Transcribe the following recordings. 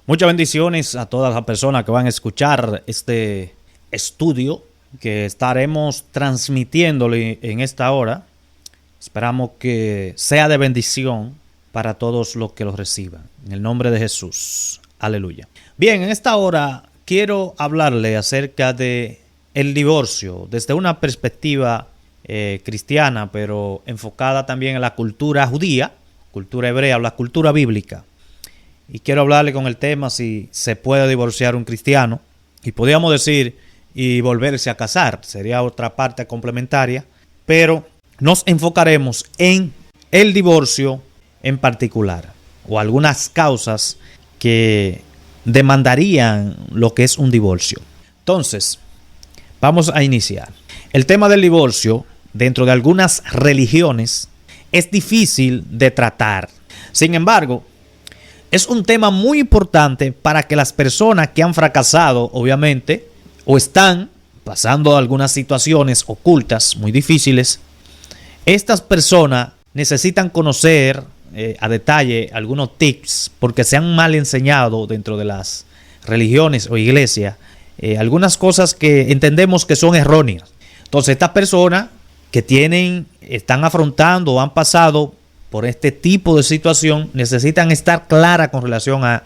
Muchas bendiciones a todas las personas que van a escuchar este estudio que estaremos transmitiéndole en esta hora. Esperamos que sea de bendición para todos los que lo reciban. En el nombre de Jesús. Aleluya. Bien, en esta hora quiero hablarle acerca de el divorcio desde una perspectiva cristiana, pero enfocada también en la cultura judía, cultura hebrea o la cultura bíblica. Y quiero hablarle con el tema si se puede divorciar un cristiano. Y podríamos decir, y volverse a casar. Sería otra parte complementaria. Pero nos enfocaremos en el divorcio en particular. O algunas causas que demandarían lo que es un divorcio. Entonces, vamos a iniciar. El tema del divorcio, dentro de algunas religiones, es difícil de tratar. Sin embargo, es un tema muy importante para que las personas que han fracasado, obviamente, o están pasando algunas situaciones ocultas muy difíciles, estas personas necesitan conocer a detalle algunos tips porque se han mal enseñado dentro de las religiones o iglesias algunas cosas que entendemos que son erróneas. Entonces, estas personas que están afrontando o han pasado por este tipo de situación, necesitan estar claras con relación a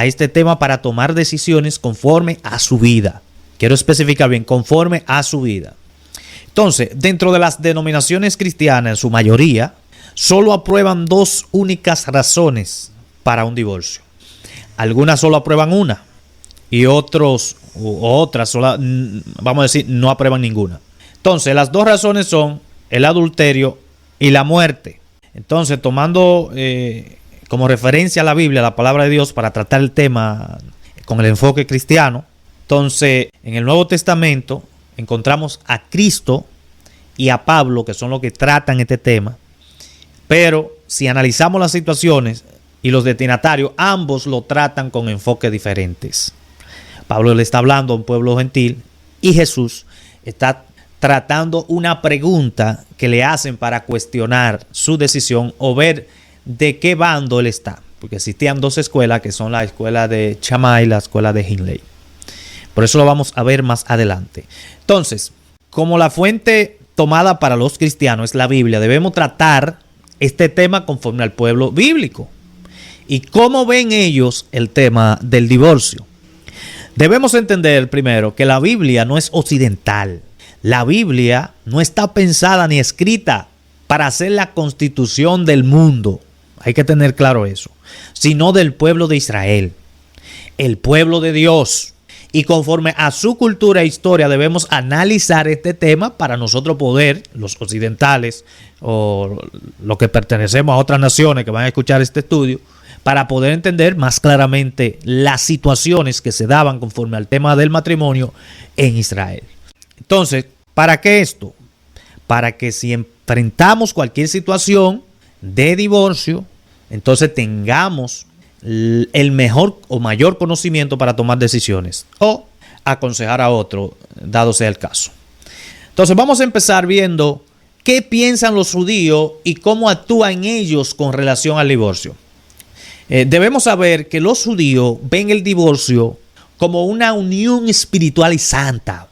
este tema para tomar decisiones conforme a su vida. Quiero especificar bien, conforme a su vida. Entonces, dentro de las denominaciones cristianas, en su mayoría, solo aprueban dos únicas razones para un divorcio. Algunas solo aprueban una y otras, vamos a decir, no aprueban ninguna. Entonces, las dos razones son el adulterio y la muerte. Entonces, tomando como referencia a la Biblia, la palabra de Dios, para tratar el tema con el enfoque cristiano, entonces, en el Nuevo Testamento encontramos a Cristo y a Pablo, que son los que tratan este tema. Pero si analizamos las situaciones y los destinatarios, ambos lo tratan con enfoques diferentes. Pablo le está hablando a un pueblo gentil y Jesús está tratando una pregunta que le hacen para cuestionar su decisión o ver de qué bando él está. Porque existían dos escuelas, que son la escuela de Shammai y la escuela de Hillel. Por eso lo vamos a ver más adelante. Entonces, como la fuente tomada para los cristianos es la Biblia, debemos tratar este tema conforme al pueblo bíblico. ¿Y cómo ven ellos el tema del divorcio? Debemos entender primero que la Biblia no es occidental. La Biblia no está pensada ni escrita para hacer la constitución del mundo. Hay que tener claro eso. Sino del pueblo de Israel. El pueblo de Dios. Y conforme a su cultura e historia debemos analizar este tema para nosotros poder, los occidentales o los que pertenecemos a otras naciones que van a escuchar este estudio, para poder entender más claramente las situaciones que se daban conforme al tema del matrimonio en Israel. Entonces, ¿para qué esto? Para que si enfrentamos cualquier situación de divorcio, entonces tengamos el mejor o mayor conocimiento para tomar decisiones o aconsejar a otro, dado sea el caso. Entonces vamos a empezar viendo qué piensan los judíos y cómo actúan ellos con relación al divorcio. Debemos saber que los judíos ven el divorcio como una unión espiritual y santa.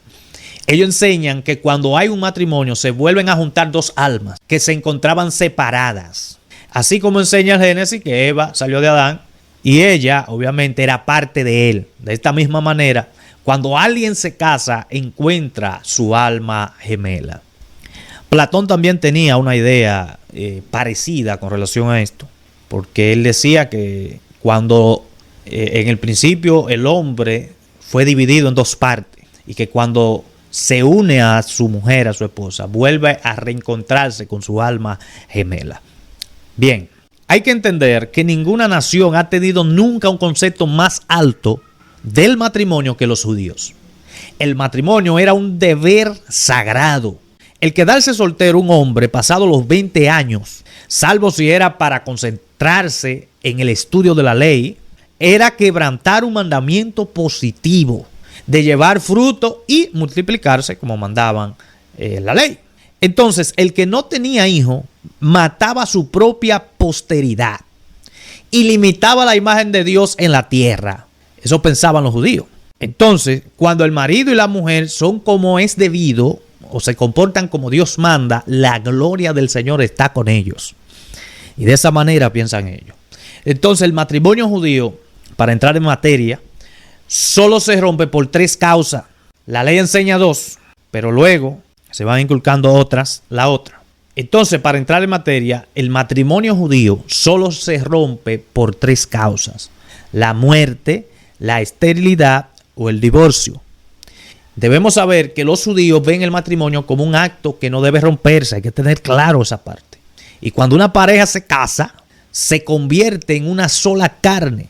Ellos enseñan que cuando hay un matrimonio se vuelven a juntar dos almas que se encontraban separadas. Así como enseña el Génesis que Eva salió de Adán y ella obviamente era parte de él. De esta misma manera, cuando alguien se casa, encuentra su alma gemela. Platón también tenía una idea parecida con relación a esto, porque él decía que cuando en el principio el hombre fue dividido en dos partes y que cuando se une a su mujer, a su esposa, vuelve a reencontrarse con su alma gemela. Bien, hay que entender que ninguna nación ha tenido nunca un concepto más alto del matrimonio que los judíos. El matrimonio era un deber sagrado. El quedarse soltero un hombre pasado los 20 años, salvo si era para concentrarse en el estudio de la ley, era quebrantar un mandamiento positivo de llevar fruto y multiplicarse como mandaban la ley. Entonces, el que no tenía hijo mataba a su propia posteridad y limitaba la imagen de Dios en la tierra. Eso pensaban los judíos. Entonces, cuando el marido y la mujer son como es debido o se comportan como Dios manda, la gloria del Señor está con ellos. Y de esa manera piensan ellos. Entonces, el matrimonio judío, para entrar en materia, solo se rompe por 3 causas. La ley enseña 2, pero luego se van inculcando otras, la otra. Entonces, para entrar en materia, el matrimonio judío solo se rompe por 3 causas: la muerte, la esterilidad o el divorcio. Debemos saber que los judíos ven el matrimonio como un acto que no debe romperse. Hay que tener claro esa parte. Y cuando una pareja se casa, se convierte en una sola carne.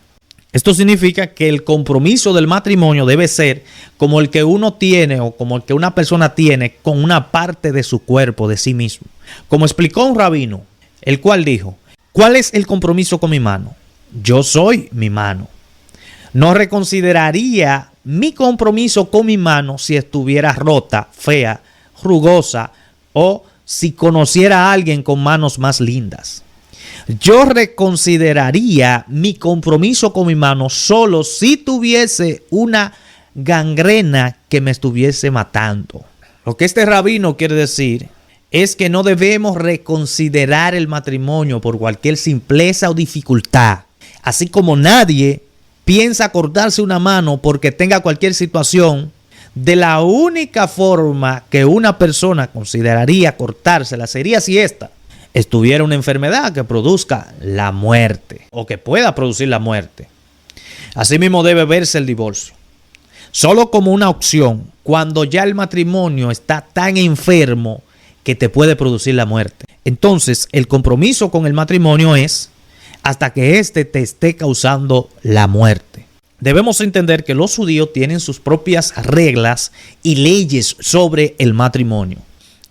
Esto significa que el compromiso del matrimonio debe ser como el que uno tiene o como el que una persona tiene con una parte de su cuerpo, de sí mismo. Como explicó un rabino, el cual dijo: ¿cuál es el compromiso con mi mano? Yo soy mi mano. No reconsideraría mi compromiso con mi mano si estuviera rota, fea, rugosa o si conociera a alguien con manos más lindas. Yo reconsideraría mi compromiso con mi mano solo si tuviese una gangrena que me estuviese matando. Lo que este rabino quiere decir es que no debemos reconsiderar el matrimonio por cualquier simpleza o dificultad. Así como nadie piensa cortarse una mano porque tenga cualquier situación, de la única forma que una persona consideraría cortársela sería si esta estuviera una enfermedad que produzca la muerte o que pueda producir la muerte. Asimismo debe verse el divorcio solo como una opción cuando ya el matrimonio está tan enfermo que te puede producir la muerte. Entonces, el compromiso con el matrimonio es hasta que éste te esté causando la muerte. Debemos entender que los judíos tienen sus propias reglas y leyes sobre el matrimonio.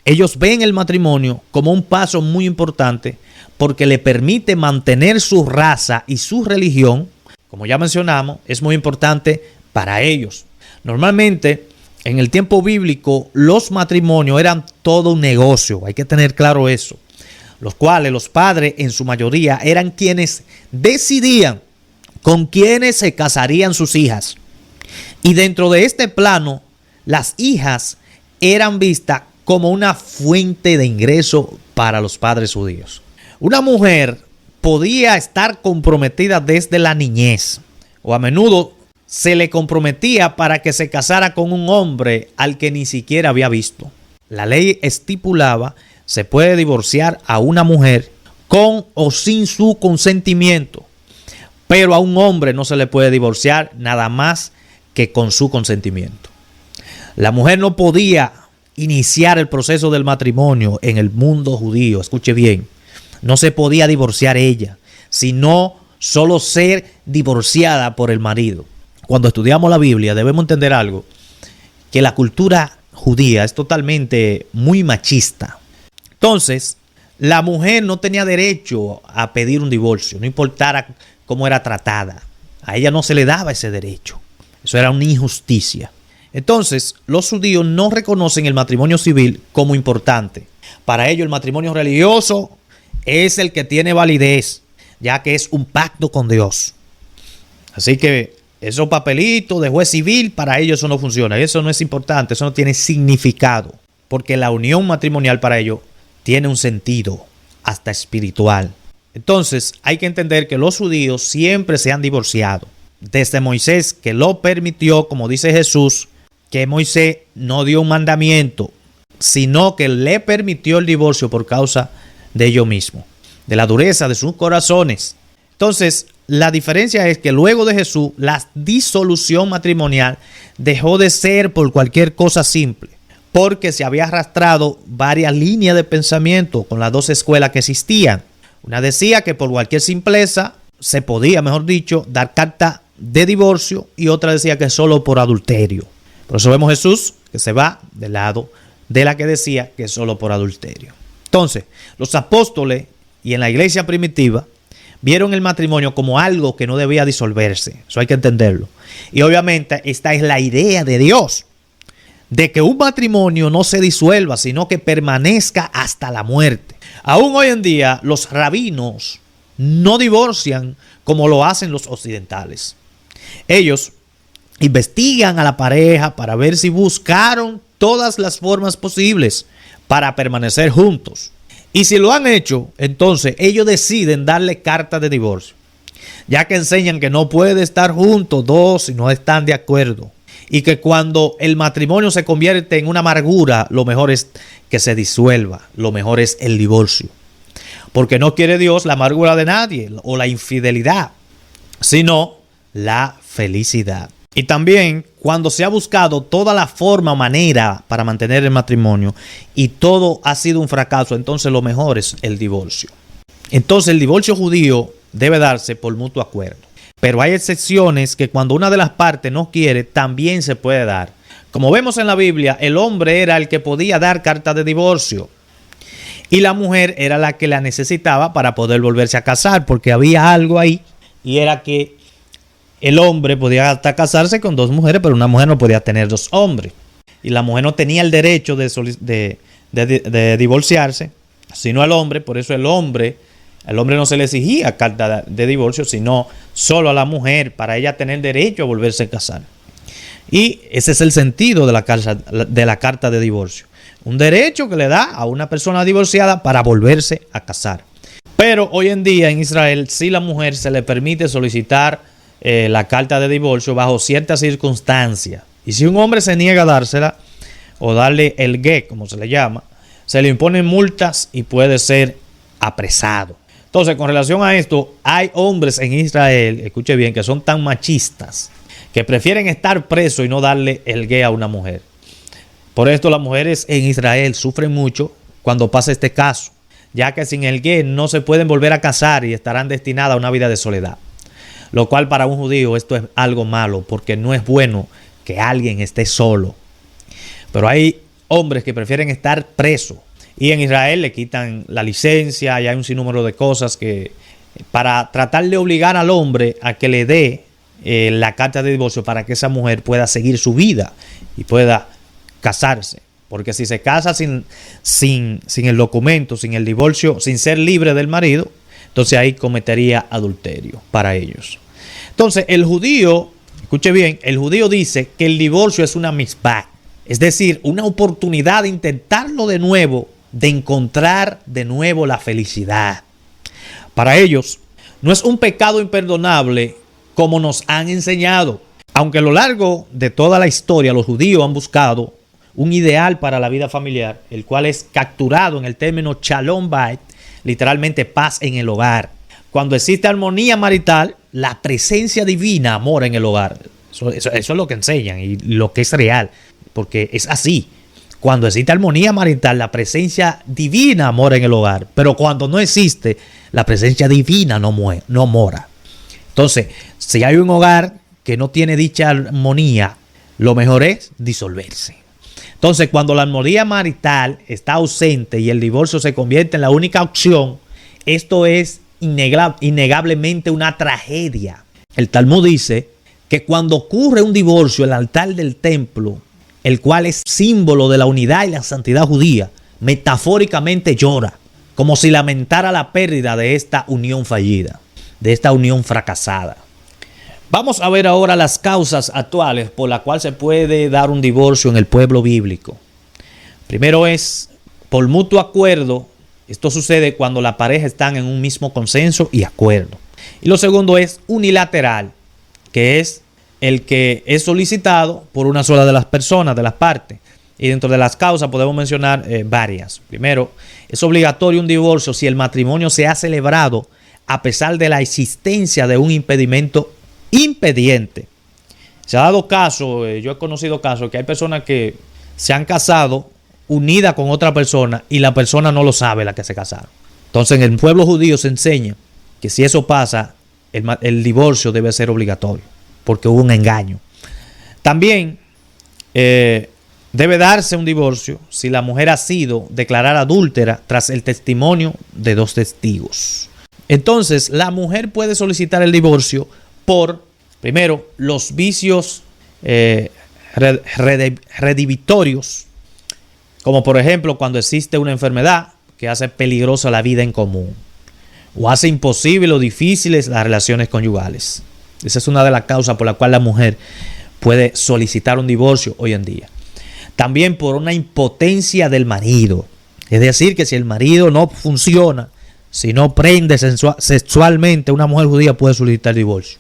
Ellos ven el matrimonio como un paso muy importante porque le permite mantener su raza y su religión. Como ya mencionamos, es muy importante para ellos. Normalmente, en el tiempo bíblico, los matrimonios eran todo un negocio. Hay que tener claro eso. Los cuales los padres en su mayoría eran quienes decidían con quienes se casarían sus hijas. Y dentro de este plano, las hijas eran vistas como una fuente de ingreso para los padres judíos. Una mujer podía estar comprometida desde la niñez, o a menudo se le comprometía para que se casara con un hombre al que ni siquiera había visto. La ley estipulaba: se puede divorciar a una mujer con o sin su consentimiento, pero a un hombre no se le puede divorciar nada más que con su consentimiento. La mujer no podía iniciar el proceso del matrimonio en el mundo judío. Escuche bien, no se podía divorciar ella, sino solo ser divorciada por el marido. Cuando estudiamos la Biblia debemos entender algo, que la cultura judía es totalmente muy machista. Entonces, la mujer no tenía derecho a pedir un divorcio, no importara cómo era tratada. A ella no se le daba ese derecho. Eso era una injusticia. Entonces, los judíos no reconocen el matrimonio civil como importante. Para ellos el matrimonio religioso es el que tiene validez, ya que es un pacto con Dios. Así que esos papelitos de juez civil, para ellos eso no funciona. Eso no es importante, eso no tiene significado. Porque la unión matrimonial para ellos tiene un sentido hasta espiritual. Entonces hay que entender que los judíos siempre se han divorciado. Desde Moisés, que lo permitió, como dice Jesús, que Moisés no dio un mandamiento, sino que le permitió el divorcio por causa de ellos mismos, de la dureza de sus corazones. Entonces, la diferencia es que luego de Jesús, la disolución matrimonial dejó de ser por cualquier cosa simple, porque se había arrastrado varias líneas de pensamiento con las dos escuelas que existían. Una decía que por cualquier simpleza se podía, mejor dicho, dar carta de divorcio, y otra decía que solo por adulterio. Por eso vemos Jesús que se va del lado de la que decía que solo por adulterio. Entonces, los apóstoles y en la iglesia primitiva vieron el matrimonio como algo que no debía disolverse. Eso hay que entenderlo. Y obviamente esta es la idea de Dios, de que un matrimonio no se disuelva, sino que permanezca hasta la muerte. Aún hoy en día los rabinos no divorcian como lo hacen los occidentales. Ellos investigan a la pareja para ver si buscaron todas las formas posibles para permanecer juntos. Y si lo han hecho, entonces ellos deciden darle carta de divorcio, ya que enseñan que no puede estar juntos dos si no están de acuerdo, y que cuando el matrimonio se convierte en una amargura, lo mejor es que se disuelva, lo mejor es el divorcio, porque no quiere Dios la amargura de nadie o la infidelidad, sino la felicidad. Y también cuando se ha buscado toda la forma o manera para mantener el matrimonio y todo ha sido un fracaso, entonces lo mejor es el divorcio. Entonces el divorcio judío debe darse por mutuo acuerdo. Pero hay excepciones que cuando una de las partes no quiere, también se puede dar. Como vemos en la Biblia, el hombre era el que podía dar carta de divorcio y la mujer era la que la necesitaba para poder volverse a casar, porque había algo ahí, y era que el hombre podía hasta casarse con dos mujeres, pero una mujer no podía tener dos hombres. Y la mujer no tenía el derecho de divorciarse, sino el hombre. Por eso el hombre no se le exigía carta de divorcio, sino solo a la mujer, para ella tener derecho a volverse a casar. Y ese es el sentido de la carta de divorcio. Un derecho que le da a una persona divorciada para volverse a casar. Pero hoy en día en Israel, sí, la mujer se le permite solicitar la carta de divorcio bajo ciertas circunstancias. Y si un hombre se niega a dársela o darle el get, como se le llama, se le imponen multas y puede ser apresado. Entonces, con relación a esto, hay hombres en Israel, escuche bien, que son tan machistas que prefieren estar presos y no darle el get a una mujer. Por esto las mujeres en Israel sufren mucho cuando pasa este caso, ya que sin el get no se pueden volver a casar y estarán destinadas a una vida de soledad. Lo cual para un judío esto es algo malo, porque no es bueno que alguien esté solo. Pero hay hombres que prefieren estar presos. Y en Israel le quitan la licencia y hay un sinnúmero de cosas que para tratar de obligar al hombre a que le dé la carta de divorcio para que esa mujer pueda seguir su vida y pueda casarse. Porque si se casa sin el documento, sin el divorcio, sin ser libre del marido, entonces ahí cometería adulterio para ellos. Entonces el judío, escuche bien, el judío dice que el divorcio es una mitzvah, es decir, una oportunidad de intentarlo de nuevo, de encontrar de nuevo la felicidad. Para ellos no es un pecado imperdonable como nos han enseñado. Aunque a lo largo de toda la historia los judíos han buscado un ideal para la vida familiar, el cual es capturado en el término Shalom Bayit, literalmente paz en el hogar. Cuando existe armonía marital, la presencia divina mora en el hogar. Eso es lo que enseñan y lo que es real, porque es así. Cuando existe armonía marital, la presencia divina mora en el hogar. Pero cuando no existe, la presencia divina no mora. Entonces, si hay un hogar que no tiene dicha armonía, lo mejor es disolverse. Entonces, cuando la armonía marital está ausente y el divorcio se convierte en la única opción, esto es innegablemente una tragedia. El Talmud dice que cuando ocurre un divorcio, el altar del templo, el cual es símbolo de la unidad y la santidad judía, metafóricamente llora, como si lamentara la pérdida de esta unión fallida, de esta unión fracasada. Vamos a ver ahora las causas actuales por las cuales se puede dar un divorcio en el pueblo bíblico. Primero es por mutuo acuerdo. Esto sucede cuando la pareja están en un mismo consenso y acuerdo. Y lo segundo es unilateral, que es el que es solicitado por una sola de las personas, de las partes. Y dentro de las causas podemos mencionar varias. Primero, es obligatorio un divorcio si el matrimonio se ha celebrado a pesar de la existencia de un impedimento impediente. Se ha dado caso, yo he conocido casos que hay personas que se han casado unidas con otra persona y la persona no lo sabe, la que se casaron. Entonces en el pueblo judío se enseña que si eso pasa, el divorcio debe ser obligatorio porque hubo un engaño. También debe darse un divorcio si la mujer ha sido declarada adúltera tras el testimonio de dos testigos. Entonces la mujer puede solicitar el divorcio por, primero, los vicios redimitorios, como por ejemplo cuando existe una enfermedad que hace peligrosa la vida en común o hace imposible o difíciles las relaciones conyugales. Esa es una de las causas por la cual la mujer puede solicitar un divorcio hoy en día. También por una impotencia del marido. Es decir, que si el marido no funciona, si no prende sexualmente, una mujer judía puede solicitar divorcio.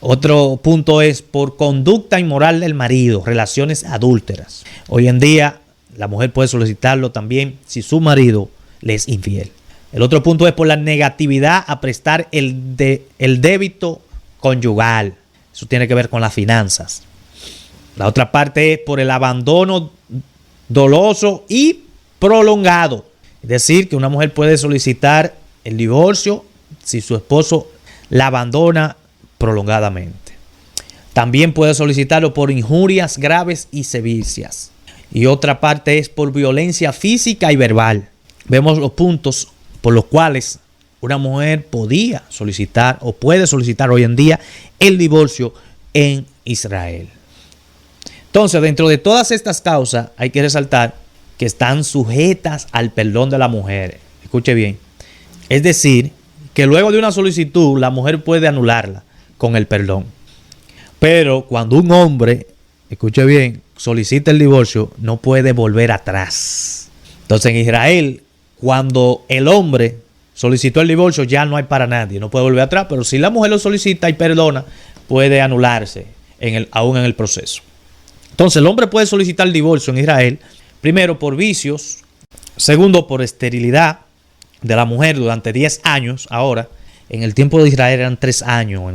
Otro punto es por conducta inmoral del marido, relaciones adúlteras. Hoy en día la mujer puede solicitarlo también si su marido le es infiel. El otro punto es por la negatividad a prestar el débito conyugal. Eso tiene que ver con las finanzas. La otra parte es por el abandono doloso y prolongado. Es decir, que una mujer puede solicitar el divorcio si su esposo la abandona prolongadamente. También puede solicitarlo por injurias graves y sevicias. Y otra parte es por violencia física y verbal. Vemos los puntos por los cuales una mujer podía solicitar o puede solicitar hoy en día el divorcio en Israel. Entonces, dentro de todas estas causas hay que resaltar que están sujetas al perdón de la mujer. Escuche bien. Es decir, que luego de una solicitud la mujer puede anularla con el perdón. Pero cuando un hombre, escuche bien, solicita el divorcio, no puede volver atrás. Entonces en Israel, cuando el hombre solicitó el divorcio, ya no hay para nadie, no puede volver atrás. Pero si la mujer lo solicita y perdona, puede anularse aún en el proceso. Entonces el hombre puede solicitar el divorcio en Israel, primero por vicios, segundo por esterilidad de la mujer durante 10 años. Ahora, en el tiempo de Israel eran 3 años,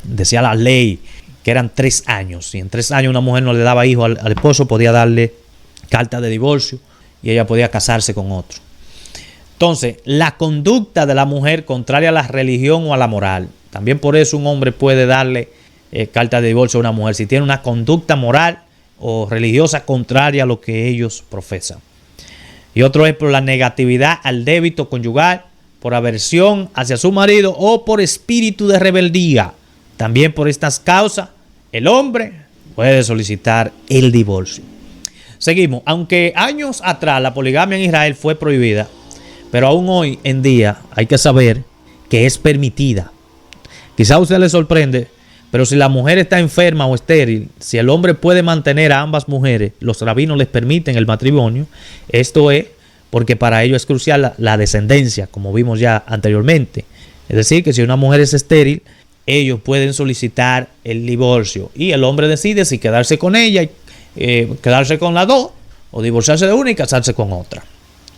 decía la ley que eran 3 años. Si en 3 años una mujer no le daba hijo al esposo, podía darle carta de divorcio y ella podía casarse con otro. Entonces, la conducta de la mujer contraria a la religión o a la moral. También por eso un hombre puede darle carta de divorcio a una mujer si tiene una conducta moral o religiosa contraria a lo que ellos profesan. Y otro es por la negatividad al débito conyugal, por aversión hacia su marido o por espíritu de rebeldía. También por estas causas, el hombre puede solicitar el divorcio. Seguimos. Aunque años atrás la poligamia en Israel fue prohibida, pero aún hoy en día hay que saber que es permitida. Quizá a usted le sorprende, pero si la mujer está enferma o estéril, si el hombre puede mantener a ambas mujeres, los rabinos les permiten el matrimonio. Esto es porque para ello es crucial la descendencia, como vimos ya anteriormente. Es decir, que si una mujer es estéril, ellos pueden solicitar el divorcio y el hombre decide si quedarse con ella, quedarse con las dos, o divorciarse de una y casarse con otra.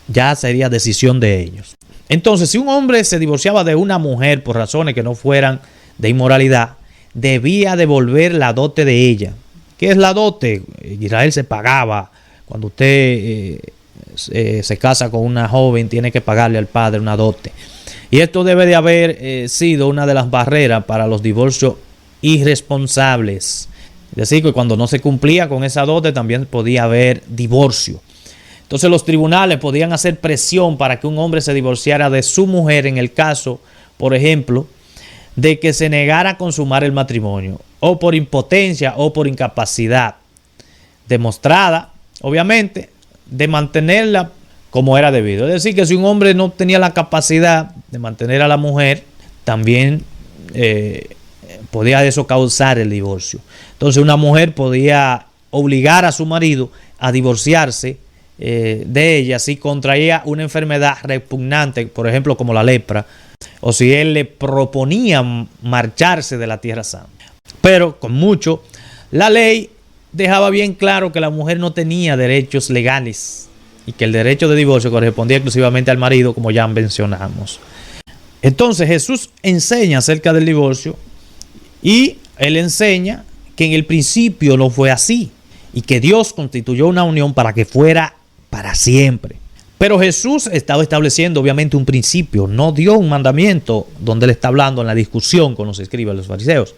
Ya sería decisión de ellos. Entonces, si un hombre se divorciaba de una mujer por razones que no fueran de inmoralidad, debía devolver la dote de ella. ¿Qué es la dote? En Israel se pagaba. Cuando usted se casa con una joven, tiene que pagarle al padre una dote. Y esto debe de haber sido una de las barreras para los divorcios irresponsables. Es decir, que cuando no se cumplía con esa dote, también podía haber divorcio. Entonces los tribunales podían hacer presión para que un hombre se divorciara de su mujer en el caso, por ejemplo, de que se negara a consumar el matrimonio, o por impotencia o por incapacidad demostrada, obviamente, de mantenerla como era debido. Es decir, que si un hombre no tenía la capacidad de mantener a la mujer, también podía eso causar el divorcio. Entonces una mujer podía obligar a su marido a divorciarse de ella si contraía una enfermedad repugnante, por ejemplo como la lepra, o si él le proponía marcharse de la tierra santa. Pero con mucho, la ley dejaba bien claro que la mujer no tenía derechos legales y que el derecho de divorcio correspondía exclusivamente al marido, como ya mencionamos. Entonces Jesús enseña acerca del divorcio y él enseña que en el principio no fue así y que Dios constituyó una unión para que fuera para siempre. Pero Jesús estaba estableciendo obviamente un principio, no dio un mandamiento donde él está hablando en la discusión con los escribas y los fariseos.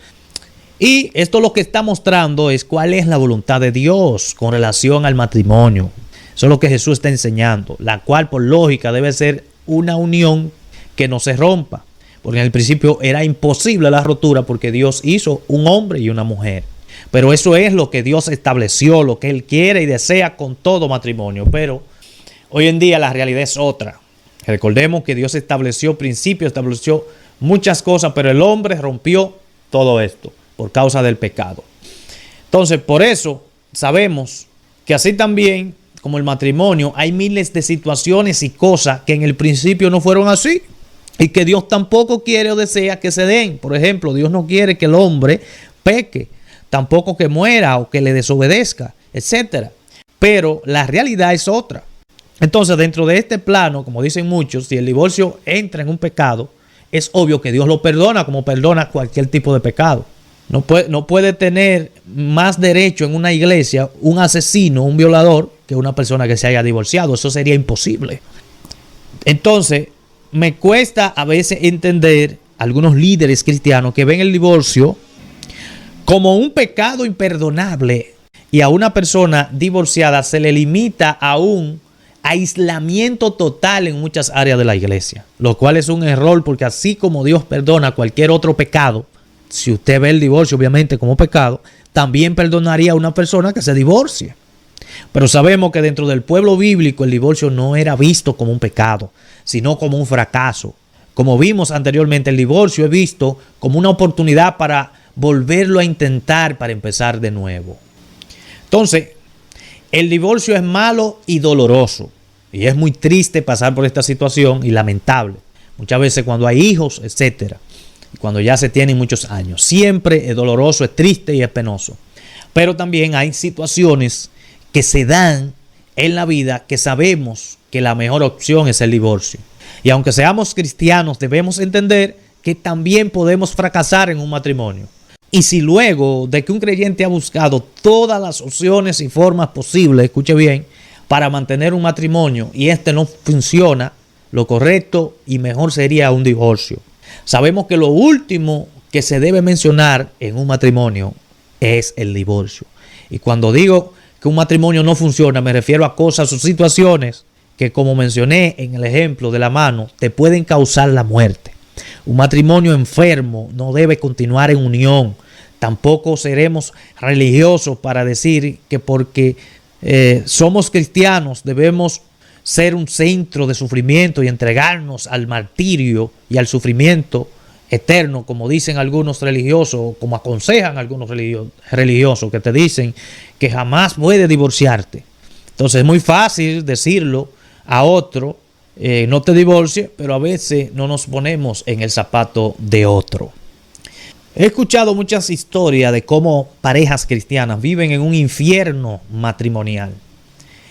Y esto lo que está mostrando es cuál es la voluntad de Dios con relación al matrimonio. Eso es lo que Jesús está enseñando, la cual por lógica debe ser una unión que no se rompa. Porque en el principio era imposible la rotura porque Dios hizo un hombre y una mujer. Pero eso es lo que Dios estableció, lo que Él quiere y desea con todo matrimonio. Pero hoy en día la realidad es otra. Recordemos que Dios estableció principios, estableció muchas cosas, pero el hombre rompió todo esto por causa del pecado. Entonces, por eso sabemos que así también como el matrimonio, hay miles de situaciones y cosas que en el principio no fueron así y que Dios tampoco quiere o desea que se den. Por ejemplo, Dios no quiere que el hombre peque, tampoco que muera o que le desobedezca, etcétera. Pero la realidad es otra. Entonces, dentro de este plano, como dicen muchos, si el divorcio entra en un pecado, es obvio que Dios lo perdona como perdona cualquier tipo de pecado. No puede tener más derecho en una iglesia un asesino, un violador, que una persona que se haya divorciado. Eso sería imposible. Entonces, me cuesta a veces entender algunos líderes cristianos que ven el divorcio como un pecado imperdonable y a una persona divorciada se le limita a un aislamiento total en muchas áreas de la iglesia, lo cual es un error, porque así como Dios perdona cualquier otro pecado, si usted ve el divorcio obviamente como pecado, también perdonaría a una persona que se divorcie. Pero sabemos que dentro del pueblo bíblico el divorcio no era visto como un pecado, sino como un fracaso. Como vimos anteriormente, el divorcio es visto como una oportunidad para volverlo a intentar, para empezar de nuevo. Entonces, el divorcio es malo y doloroso. Y es muy triste pasar por esta situación y lamentable. Muchas veces cuando hay hijos, etcétera. Cuando ya se tienen muchos años. Siempre es doloroso, es triste y es penoso. Pero también hay situaciones que se dan en la vida que sabemos que la mejor opción es el divorcio. Y aunque seamos cristianos, debemos entender que también podemos fracasar en un matrimonio. Y si luego de que un creyente ha buscado todas las opciones y formas posibles, escuche bien, para mantener un matrimonio y este no funciona, lo correcto y mejor sería un divorcio. Sabemos que lo último que se debe mencionar en un matrimonio es el divorcio. Y cuando digo que un matrimonio no funciona, me refiero a cosas o situaciones que, como mencioné en el ejemplo de la mano, te pueden causar la muerte. Un matrimonio enfermo no debe continuar en unión. Tampoco seremos religiosos para decir que porque somos cristianos debemos ser un centro de sufrimiento y entregarnos al martirio y al sufrimiento eterno, como dicen algunos religiosos, como aconsejan algunos religiosos que te dicen que jamás puedes divorciarte. Entonces es muy fácil decirlo a otro, no te divorcies, pero a veces no nos ponemos en el zapato de otro. He escuchado muchas historias de cómo parejas cristianas viven en un infierno matrimonial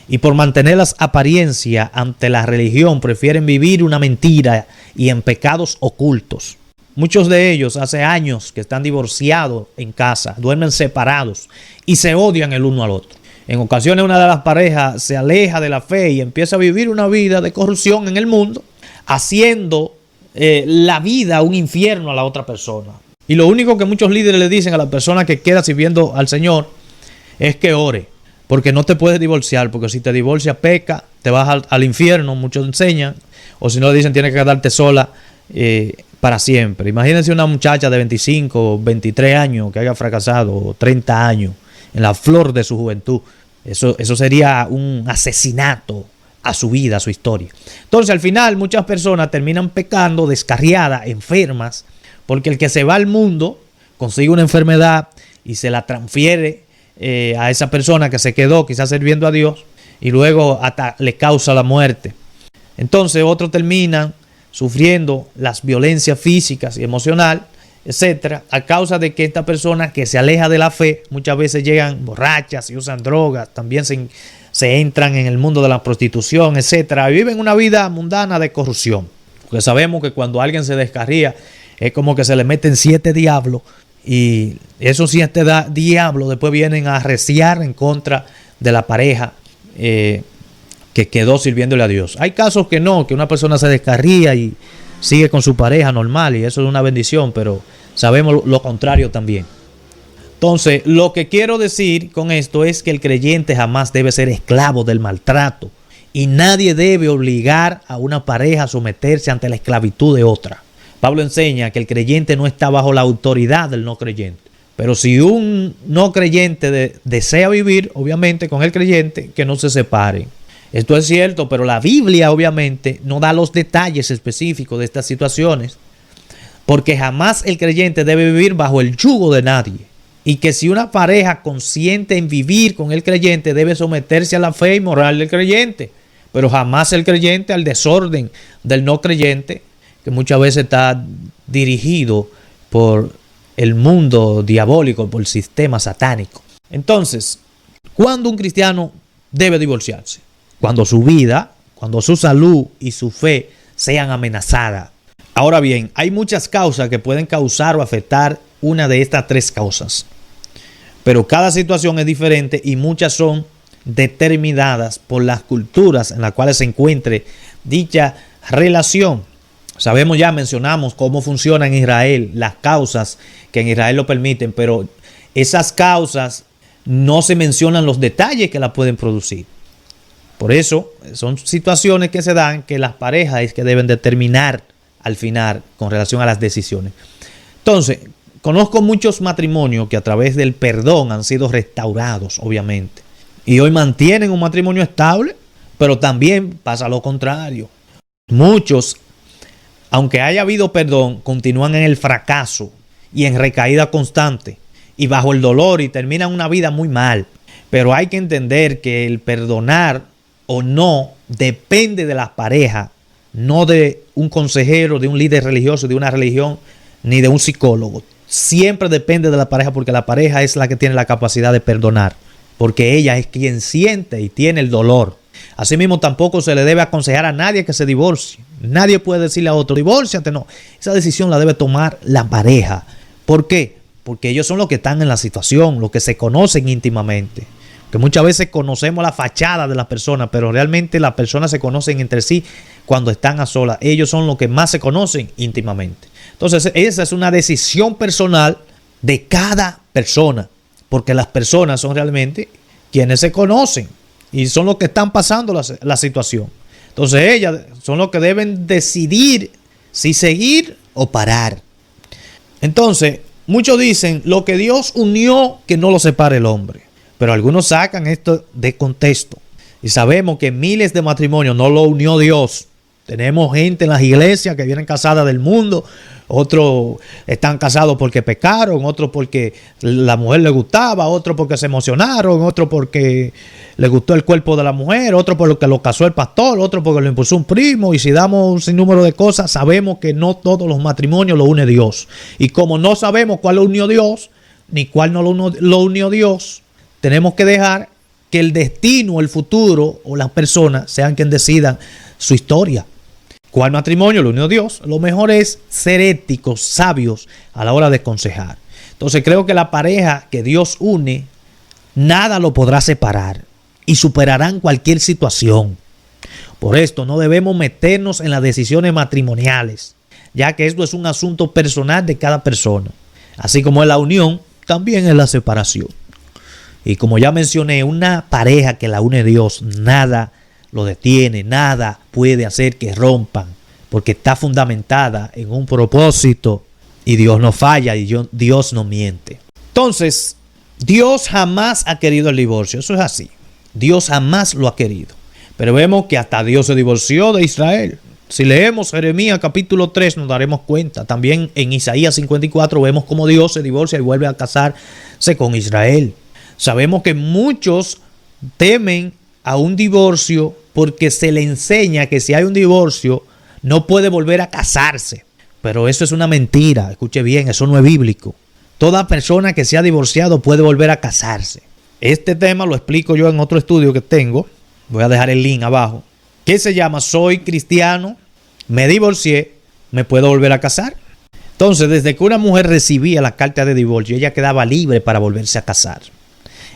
y por mantener las apariencias ante la religión prefieren vivir una mentira y en pecados ocultos. Muchos de ellos hace años que están divorciados en casa, duermen separados y se odian el uno al otro. En ocasiones una de las parejas se aleja de la fe y empieza a vivir una vida de corrupción en el mundo, haciendo la vida un infierno a la otra persona. Y lo único que muchos líderes le dicen a la persona que queda sirviendo al Señor es que ore, porque no te puedes divorciar, porque si te divorcias peca, te vas al infierno, muchos enseñan, o si no le dicen tienes que quedarte sola para siempre. Imagínense una muchacha de 25, 23 años que haya fracasado, o 30 años, en la flor de su juventud. Eso sería un asesinato a su vida, a su historia. Entonces al final muchas personas terminan pecando, descarriadas, enfermas, porque el que se va al mundo consigue una enfermedad y se la transfiere a esa persona que se quedó quizás sirviendo a Dios y luego hasta le causa la muerte. Entonces otros terminan sufriendo las violencias físicas y emocionales, etcétera, a causa de que esta persona que se aleja de la fe muchas veces llegan borrachas y usan drogas, también se entran en el mundo de la prostitución, etcétera, y viven una vida mundana de corrupción. Porque sabemos que cuando alguien se descarría es como que se le meten 7 diablos y esos 7 diablos después vienen a arreciar en contra de la pareja que quedó sirviéndole a Dios. Hay casos que no, que una persona se descarría y sigue con su pareja normal y eso es una bendición, pero sabemos lo contrario también. Entonces, lo que quiero decir con esto es que el creyente jamás debe ser esclavo del maltrato y nadie debe obligar a una pareja a someterse ante la esclavitud de otra. Pablo enseña que el creyente no está bajo la autoridad del no creyente. Pero si un no creyente desea vivir, obviamente, con el creyente, que no se separen. Esto es cierto, pero la Biblia obviamente no da los detalles específicos de estas situaciones. porque jamás el creyente debe vivir bajo el yugo de nadie. Y que si una pareja consiente en vivir con el creyente, debe someterse a la fe y moral del creyente, pero jamás el creyente al desorden del no creyente, que muchas veces está dirigido por el mundo diabólico, por el sistema satánico. Entonces, ¿cuándo un cristiano debe divorciarse? Cuando su vida, cuando su salud y su fe sean amenazadas. Ahora bien, hay muchas causas que pueden causar o afectar una de estas tres causas. Pero cada situación es diferente y muchas son determinadas por las culturas en las cuales se encuentre dicha relación. Sabemos, ya mencionamos cómo funciona en Israel, las causas que en Israel lo permiten, pero esas causas no se mencionan los detalles que las pueden producir. Por eso son situaciones que se dan que las parejas es que deben determinar al final con relación a las decisiones. Entonces, conozco muchos matrimonios que a través del perdón han sido restaurados, obviamente. Y hoy mantienen un matrimonio estable, pero también pasa lo contrario. Muchos, aunque haya habido perdón, continúan en el fracaso y en recaída constante y bajo el dolor y terminan una vida muy mal. Pero hay que entender que el perdonar o no depende de la pareja, no de un consejero, de un líder religioso, de una religión, ni de un psicólogo. Siempre depende de la pareja, porque la pareja es la que tiene la capacidad de perdonar, porque ella es quien siente y tiene el dolor. Asimismo, tampoco se le debe aconsejar a nadie que se divorcie. Nadie puede decirle a otro, divórciate, no. Esa decisión la debe tomar la pareja. ¿Por qué? Porque ellos son los que están en la situación, los que se conocen íntimamente. Que muchas veces conocemos la fachada de las personas, pero realmente las personas se conocen entre sí cuando están a solas. Ellos son los que más se conocen íntimamente. Entonces, esa es una decisión personal de cada persona, porque las personas son realmente quienes se conocen y son los que están pasando la situación. Entonces, ellas son los que deben decidir si seguir o parar. Entonces, muchos dicen, lo que Dios unió, que no lo separe el hombre. Pero algunos sacan esto de contexto. Y sabemos que miles de matrimonios no lo unió Dios. Tenemos gente en las iglesias que vienen casadas del mundo. Otros están casados porque pecaron. Otros porque la mujer le gustaba. Otros porque se emocionaron. Otros porque le gustó el cuerpo de la mujer. Otros porque lo casó el pastor. Otros porque lo impulsó un primo. Y si damos un sinnúmero de cosas, sabemos que no todos los matrimonios lo une Dios. Y como no sabemos cuál lo unió Dios, ni cuál no lo unió Dios, tenemos que dejar que el destino, el futuro o las personas sean quienes decidan su historia. ¿Cuál matrimonio lo unió Dios? Lo mejor es ser éticos, sabios a la hora de aconsejar. Entonces creo que la pareja que Dios une, nada lo podrá separar y superarán cualquier situación. Por esto no debemos meternos en las decisiones matrimoniales, ya que esto es un asunto personal de cada persona. Así como es la unión, también es la separación. Y como ya mencioné, una pareja que la une Dios, nada lo detiene, nada puede hacer que rompan, porque está fundamentada en un propósito y Dios no falla y Dios no miente. Entonces, Dios jamás ha querido el divorcio, eso es así. Dios jamás lo ha querido. Pero vemos que hasta Dios se divorció de Israel. Si leemos Jeremías capítulo 3 nos daremos cuenta. También en Isaías 54 vemos cómo Dios se divorcia y vuelve a casarse con Israel. Sabemos que muchos temen a un divorcio porque se le enseña que si hay un divorcio no puede volver a casarse. Pero eso es una mentira, escuche bien, eso no es bíblico. Toda persona que se ha divorciado puede volver a casarse. Este tema lo explico yo en otro estudio que tengo. Voy a dejar el link abajo. Que se llama Soy cristiano, me divorcié, ¿me puedo volver a casar? Entonces, desde que una mujer recibía la carta de divorcio, ella quedaba libre para volverse a casar.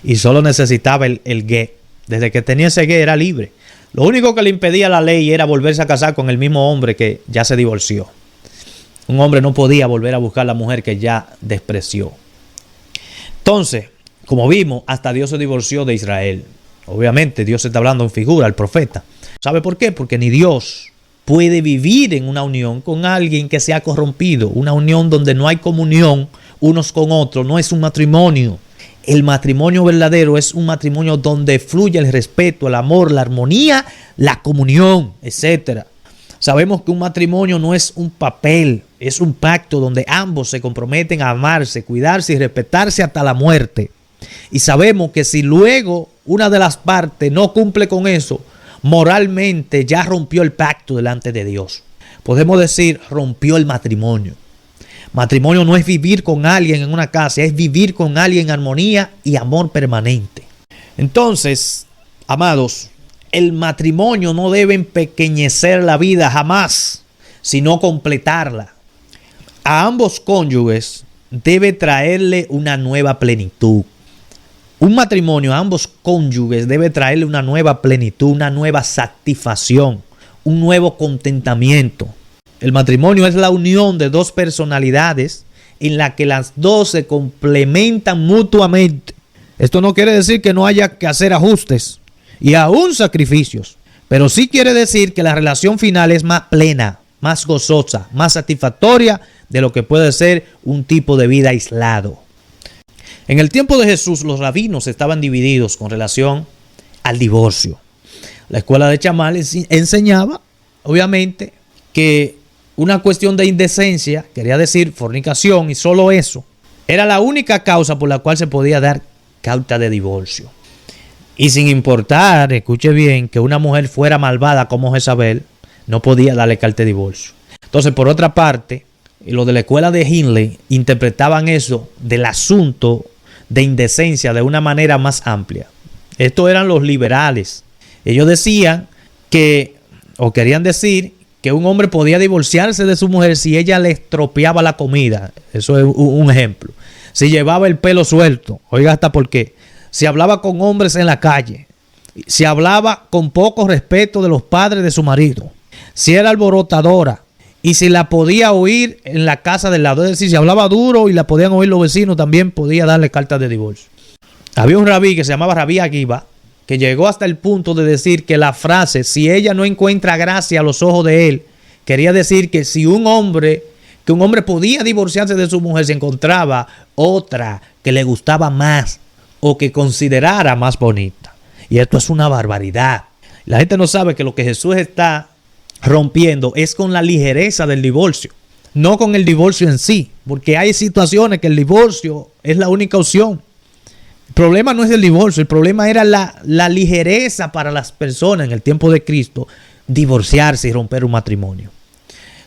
Y solo necesitaba el gué. Desde que tenía ese gué era libre. Lo único que le impedía la ley era volverse a casar con el mismo hombre que ya se divorció. Un hombre no podía volver a buscar a la mujer que ya despreció. Entonces, como vimos, hasta Dios se divorció de Israel. Obviamente Dios está hablando en figura, el profeta. ¿Sabe por qué? Porque ni Dios puede vivir en una unión con alguien que se ha corrompido. Una unión donde no hay comunión unos con otros. No es un matrimonio. El matrimonio verdadero es un matrimonio donde fluye el respeto, el amor, la armonía, la comunión, etc. Sabemos que un matrimonio no es un papel, es un pacto donde ambos se comprometen a amarse, cuidarse y respetarse hasta la muerte. Y sabemos que si luego una de las partes no cumple con eso, moralmente ya rompió el pacto delante de Dios. Podemos decir, rompió el matrimonio. Matrimonio no es vivir con alguien en una casa, es vivir con alguien en armonía y amor permanente. Entonces, amados, el matrimonio no debe empequeñecer la vida jamás, sino completarla. A ambos cónyuges debe traerle una nueva plenitud. Un matrimonio a ambos cónyuges debe traerle una nueva plenitud, una nueva satisfacción, un nuevo contentamiento. El matrimonio es la unión de dos personalidades en la que las dos se complementan mutuamente. Esto no quiere decir que no haya que hacer ajustes y aún sacrificios, pero sí quiere decir que la relación final es más plena, más gozosa, más satisfactoria de lo que puede ser un tipo de vida aislado. En el tiempo de Jesús, los rabinos estaban divididos con relación al divorcio. La escuela de Shammai enseñaba, obviamente, que una cuestión de indecencia, quería decir fornicación, y solo eso, era la única causa por la cual se podía dar carta de divorcio. Y sin importar, escuche bien, que una mujer fuera malvada como Jezabel, no podía darle carta de divorcio. Entonces, por otra parte, los de la escuela de Hindley interpretaban eso del asunto de indecencia de una manera más amplia. Estos eran los liberales. Ellos decían que, o querían decir, que un hombre podía divorciarse de su mujer si ella le estropeaba la comida. Eso es un ejemplo. Si llevaba el pelo suelto, oiga hasta por qué. Si hablaba con hombres en la calle, si hablaba con poco respeto de los padres de su marido, si era alborotadora y si la podía oír en la casa del lado. Es decir, si hablaba duro y la podían oír los vecinos, también podía darle cartas de divorcio. Había un rabí que se llamaba Rabí Akiva, que llegó hasta el punto de decir que la frase, si ella no encuentra gracia a los ojos de él, quería decir que si un hombre podía divorciarse de su mujer, se encontraba otra que le gustaba más o que considerara más bonita. Y esto es una barbaridad. La gente no sabe que lo que Jesús está rompiendo es con la ligereza del divorcio, no con el divorcio en sí, porque hay situaciones que el divorcio es la única opción. El problema no es el divorcio, el problema era la ligereza para las personas en el tiempo de Cristo divorciarse y romper un matrimonio.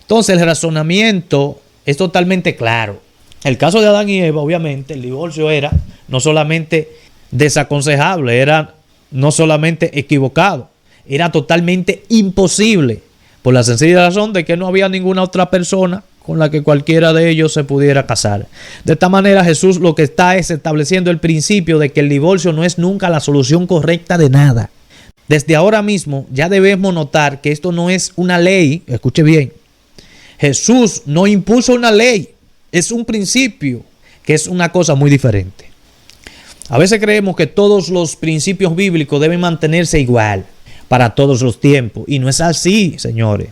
Entonces el razonamiento es totalmente claro. El caso de Adán y Eva, obviamente, el divorcio era no solamente desaconsejable, era no solamente equivocado, era totalmente imposible, por la sencilla razón de que no había ninguna otra persona con la que cualquiera de ellos se pudiera casar. De esta manera, Jesús lo que está es estableciendo el principio de que el divorcio no es nunca la solución correcta de nada. Desde ahora mismo ya debemos notar que esto no es una ley, escuche bien. Jesús no impuso una ley, es un principio, que es una cosa muy diferente. A veces creemos que todos los principios bíblicos deben mantenerse igual para todos los tiempos, y no es así, señores.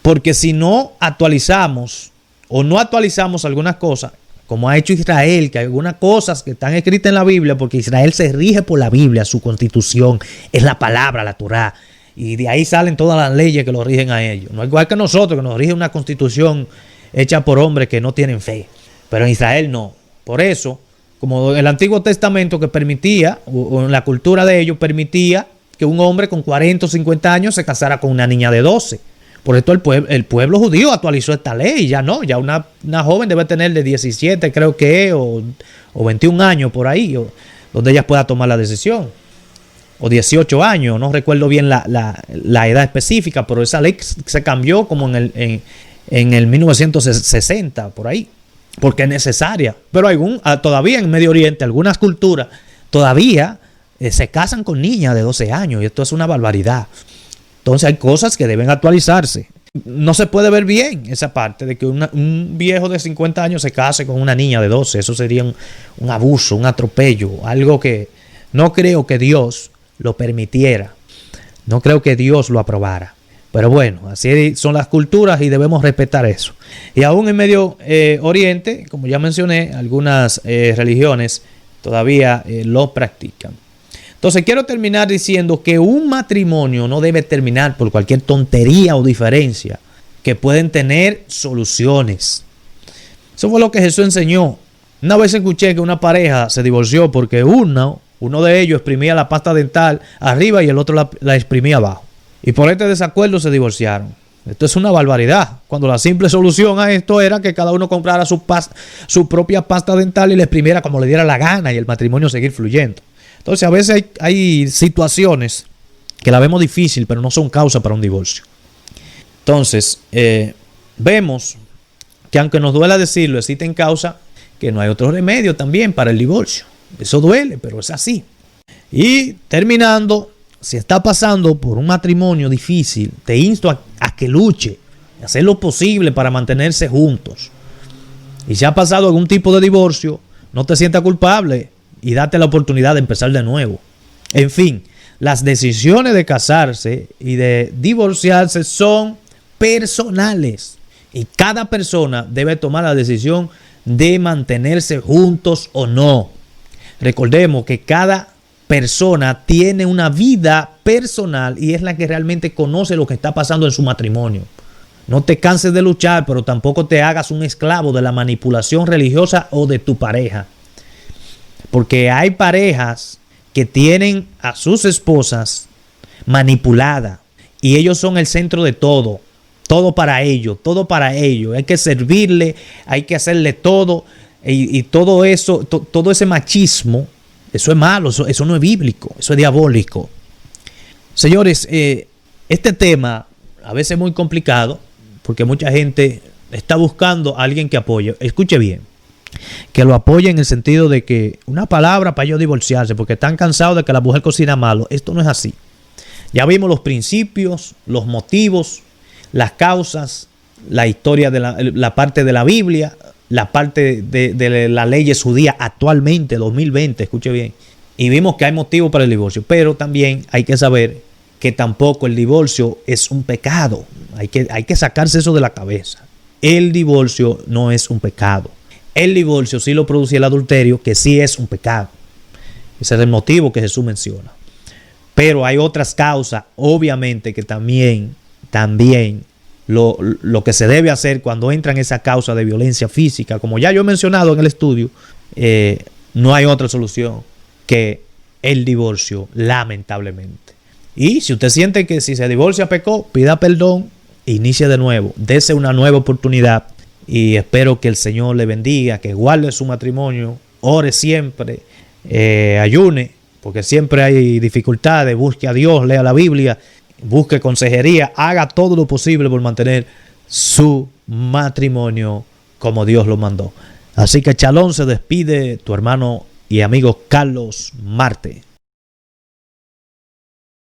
Porque si no actualizamos o no actualizamos algunas cosas, como ha hecho Israel, que hay algunas cosas que están escritas en la Biblia, porque Israel se rige por la Biblia, su constitución, es la palabra, la Torá, y de ahí salen todas las leyes que lo rigen a ellos. No es igual que nosotros, que nos rige una constitución hecha por hombres que no tienen fe, pero en Israel no. Por eso, como el Antiguo Testamento que permitía, o en la cultura de ellos permitía que un hombre con 40 o 50 años se casara con una niña de 12. Por esto el pueblo judío actualizó esta ley. Ya no, ya una joven debe tener de 17, creo que es, o 21 años por ahí, donde ella pueda tomar la decisión. O 18 años, no recuerdo bien la edad específica, pero esa ley se cambió como en el 1960, por ahí, porque es necesaria. Pero todavía en Medio Oriente, algunas culturas todavía se casan con niñas de 12 años, y esto es una barbaridad. Entonces hay cosas que deben actualizarse. No se puede ver bien esa parte de que un viejo de 50 años se case con una niña de 12. Eso sería un abuso, un atropello, algo que no creo que Dios lo permitiera. No creo que Dios lo aprobara. Pero bueno, así son las culturas y debemos respetar eso. Y aún en Medio Oriente, como ya mencioné, algunas religiones todavía lo practican. Entonces quiero terminar diciendo que un matrimonio no debe terminar por cualquier tontería o diferencia, que pueden tener soluciones. Eso fue lo que Jesús enseñó. Una vez escuché que una pareja se divorció porque uno de ellos exprimía la pasta dental arriba y el otro la exprimía abajo. Y por este desacuerdo se divorciaron. Esto es una barbaridad, cuando la simple solución a esto era que cada uno comprara su propia pasta dental y la exprimiera como le diera la gana y el matrimonio seguir fluyendo. Entonces a veces hay situaciones que la vemos difícil, pero no son causa para un divorcio. Entonces vemos que aunque nos duela decirlo, existen causas que no hay otro remedio también para el divorcio. Eso duele, pero es así. Y terminando, si está pasando por un matrimonio difícil, te insto a que luche, a hacer lo posible para mantenerse juntos. Y si ha pasado algún tipo de divorcio, no te sientas culpable y date la oportunidad de empezar de nuevo. En fin, las decisiones de casarse y de divorciarse son personales. Y cada persona debe tomar la decisión de mantenerse juntos o no. Recordemos que cada persona tiene una vida personal y es la que realmente conoce lo que está pasando en su matrimonio. No te canses de luchar, pero tampoco te hagas un esclavo de la manipulación religiosa o de tu pareja. Porque hay parejas que tienen a sus esposas manipuladas y ellos son el centro de todo. Todo para ellos, todo para ellos. Hay que servirle, hay que hacerle todo. Y todo eso, todo ese machismo, eso es malo, eso no es bíblico, eso es diabólico. Señores, este tema a veces es muy complicado porque mucha gente está buscando a alguien que apoye. Escuche bien, que lo apoye en el sentido de que una palabra para ellos divorciarse porque están cansados de que la mujer cocina malo. Esto no es así. Ya vimos los principios, los motivos, las causas, la historia de la parte de la Biblia, la parte de las leyes judías actualmente, 2020, escuche bien. Y vimos que hay motivo para el divorcio, pero también hay que saber que tampoco el divorcio es un pecado. Hay que sacarse eso de la cabeza. El divorcio no es un pecado. El divorcio sí lo produce el adulterio, que sí es un pecado. Ese es el motivo que Jesús menciona. Pero hay otras causas, obviamente, que también lo que se debe hacer cuando entra en esa causa de violencia física, como ya yo he mencionado en el estudio, no hay otra solución que el divorcio, lamentablemente. Y si usted siente que si se divorcia pecó, pida perdón, inicie de nuevo, dese una nueva oportunidad y espero que el Señor le bendiga, que guarde su matrimonio, ore siempre, ayune, porque siempre hay dificultades, busque a Dios, lea la Biblia, busque consejería, haga todo lo posible por mantener su matrimonio como Dios lo mandó. Así que Shalom, se despide tu hermano y amigo Carlos Marte.